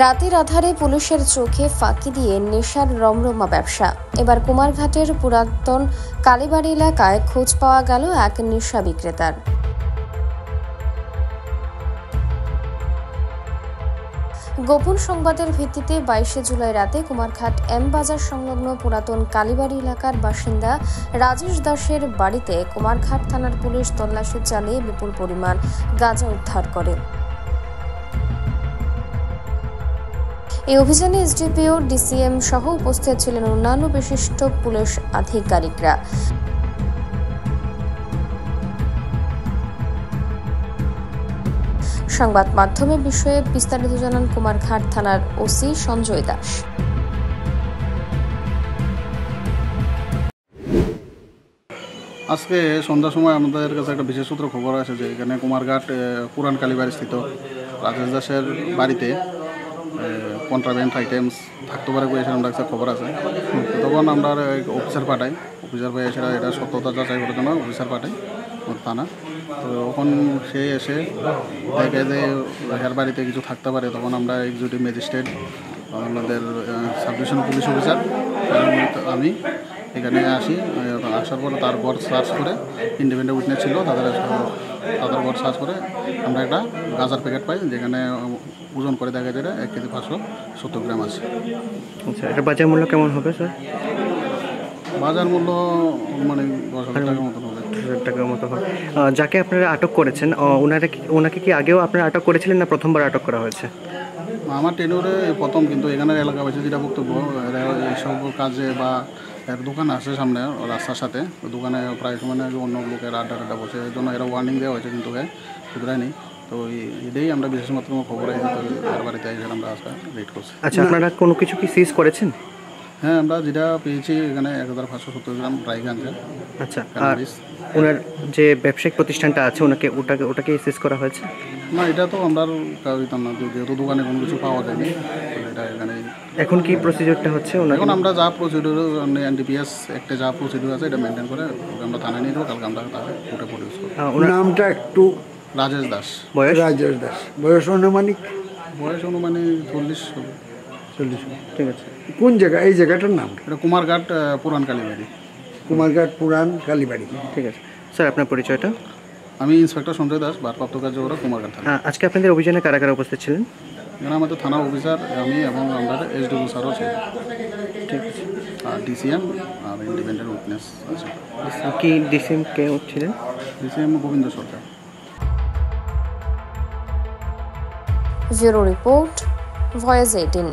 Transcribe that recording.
রাতের আধারে পুলিশের চোখে ফাঁকি দিয়ে নেশার রমরমা ব্যবসা। এবার কুমারঘাটের পুরাতন কালীবাড়ি এলাকায় খোঁজ পাওয়া গেল এক নেশা বিক্রেতার। গোপন সংবাদের ভিত্তিতে 22 জুলাই রাতে কুমারঘাট এম বাজার সংলগ্ন পুরাতন কালীবাড়ি এলাকার বাসিন্দা রাজেশ দাসের বাড়িতে কুমারঘাট থানার পুলিশ তল্লাশি চালিয়ে বিপুল পরিমাণ গাঁজা উদ্ধার করে। এই অভিযানে এসডিপিও, ডিসিএম সহ উপস্থিত ছিলেন অন্যান্য বিশিষ্ট পুলিশ আধিকারিকরা। সংবাদ মাধ্যমে বিষয়ে বিস্তারিত জানান কুমারঘাট থানার ওসি সঞ্জয় দাস। আজকে সন্ধ্যার সময় আমাদের কাছে একটা বিশেষ সূত্র খবর আছে যে এখানে কুমারঘাট পুরান কালীবাড়ি স্থিত রাজেশ দাসের বাড়িতে কন্ট্রাব্যান্ড আইটেমস থাকতে পারে বলে এসে একটা খবর আছে। তখন আমরা অফিসার পাঠাই এসে এটা সত্যতা যাচাই করার জন্য অফিসার পাঠাই থানা। তো তখন সে এসে দেখে যে এর বাড়িতে কিছু থাকতে পারে, তখন আমরা এক্সিকিউটিভ ম্যাজিস্ট্রেট, আমাদের সাব ডিভিশন পুলিশ অফিসার, আমি এখানে আসি। আসার পর তার ঘর সার্চ করে ইন্ডিপেন্ডেন্ট উইটনেস ছিল, তাদের ঘর সার্চ করে আমরা একটা গাঁজার প্যাকেট পাই, যেখানে ওজন করে দেখা যায় 1 কেজি 570 গ্রাম আছে। আচ্ছা, এটা বাজার মূল্য কেমন হবে স্যার? বাজার মূল্য মানে 10,000 টাকার মতো হবে। 10,000 টাকার মতো হবে। যাকে আপনারা আটক করেছেন ওনাকে কি আগেও আপনারা আটক করেছিলেন না প্রথমবার আটক করা হয়েছে? আমার টেনিউরে প্রথম, কিন্তু এখানের এলাকাবাসী যেটা বক্তব্য, এইসব কাজে বা এর দোকান আছে সামনে রাস্তার সাথে, দোকানে প্রায় সময় অন্য লোকের আড্ডা বসে, এর জন্য এরা ওয়ার্নিং দেওয়া হয়েছে, কিন্তু শুধরায়নি। তো এটাই আমরা বিশেষ মাত্র খবর আছে, তো এর বাড়িতে এসে আমরা আজকে রেড করছি। আচ্ছা, আপনারা কোনো কিছু কি সিজ করেছেন? হ্যাঁ, আমরা যেটা পেয়েছি এখানে 1570 গ্রাম ড্রাই গাঁজা। আচ্ছা, আর ওনার যে ব্যবসায়িক প্রতিষ্ঠানটা আছে ওটাকে সিজ করা হয়েছে? না, এটা তো আমরা কারিতাম না, যেহেতু দোকানে কোনো কিছু পাওয়া যায়নি। এটা এখানে এখন কি প্রসিডিউরটা হচ্ছে? এখন আমরা যা প্রসিডিউর এনডিপিএস একটা যা প্রসিডিউর আছে এটা মেনটেন করে আমরা থানায় নিয়ে দেবো। কালকে আমরা তাকে কোর্টে প্রডিউস করব। ওনার নামটা একটু? রাজেশ দাস। বয়স? রাজেশ দাস। বয়স অনুমানিক? বয়স অনুমানিক 40 হবে। 40। ঠিক আছে। কোন জায়গা? এই জায়গাটার নাম? এটা কুমারঘাট পুরান কালীবাড়ি। কুমারঘাট পুরান কালীবাড়ি। ঠিক আছে স্যার, আপনার পরিচয়টা? আমি ইন্সপেক্টর সঞ্জয় দাস, ভারপ্রাপ্ত কার্যকর কুমারঘাট থানা। আজকে আপনাদের অভিযানে কারা কারা উপস্থিত ছিলেন? এখানে আমাদের থানার অফিসার, আমি এবং আমাদের এসডিপিও স্যারও ছিলেন। ঠিক আছে। আর ডিসিএম আর ইন্ডিপেন্ডেন্ট উইটনেস আছে। কি ডিসিএম কে ছিলেন? DCM Gobinda Sarkar. Bureau report, voice 18।